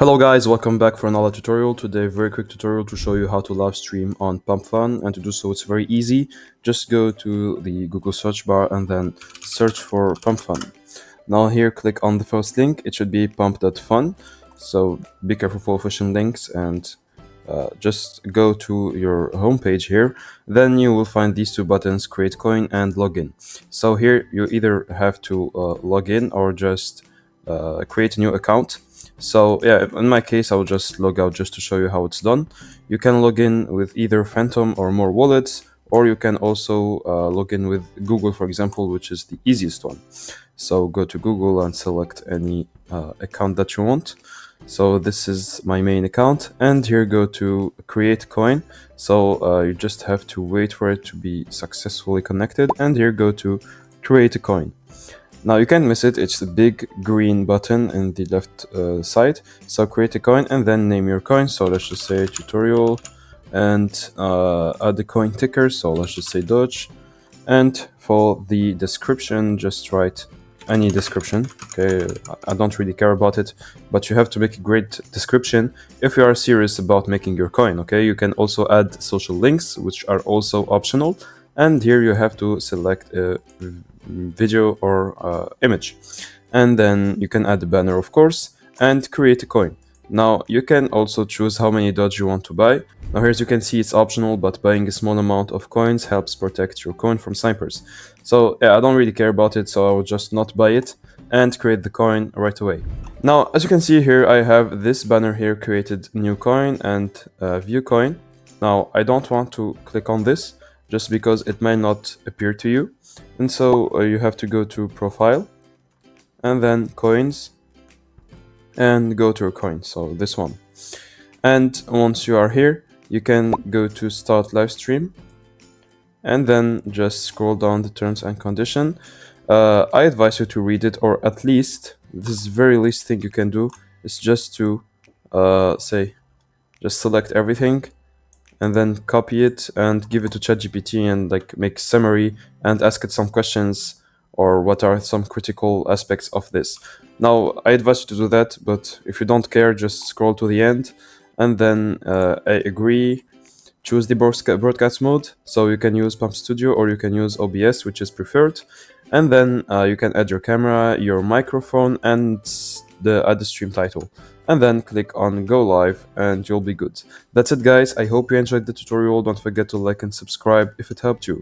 Hello guys, welcome back for another tutorial. Today, very quick tutorial to show you how to live stream on Pump.fun, and to do so it's very easy. Just go to the Google search bar and then search for Pump.fun. Now here, click on the first link. It should be Pump.fun. So be careful for phishing links and just go to your homepage here. Then you will find these two buttons, create coin and login. So here you either have to log in or just create a new account. So yeah, in my case, I'll just log out just to show you how it's done. You can log in with either Phantom or more wallets, or you can also log in with Google, for example, which is the easiest one. So go to Google and select any account that you want. So this is my main account, and here go to create coin. So you just have to wait for it to be successfully connected, and here go to create a coin. Now you can't miss it, it's the big green button in the left side. So create a coin and then name your coin. So let's just say tutorial, and add the coin ticker. So let's just say Doge. And for the description, just write any description. Okay, I don't really care about it, but you have to make a great description if you are serious about making your coin. Okay, you can also add social links, which are also optional. And here you have to select a video or image, and then you can add a banner, of course, and create a coin. Now you can also choose how many Doge you want to buy. Now here, as you can see, it's optional, but buying a small amount of coins helps protect your coin from snipers. So yeah, I don't really care about it, so I will just not buy it and create the coin right away. Now, as you can see here, I have this banner here, created new coin and view coin. Now I don't want to click on this just because it may not appear to you. And so you have to go to profile and then coins and go to your coin, so this one. And once you are here, you can go to start live stream and then just scroll down the terms and condition. I advise you to read it, or at least this very least thing you can do is just to just select everything and then copy it and give it to ChatGPT and like make summary and ask it some questions, or what are some critical aspects of this. Now, I advise you to do that, but if you don't care, just scroll to the end and then I agree. Choose the broadcast mode, so you can use Pump Studio or you can use OBS, which is preferred. And then you can add your camera, your microphone, and add the stream title. And then click on go live and you'll be good. That's it guys, I hope you enjoyed the tutorial. Don't forget to like and subscribe if it helped you.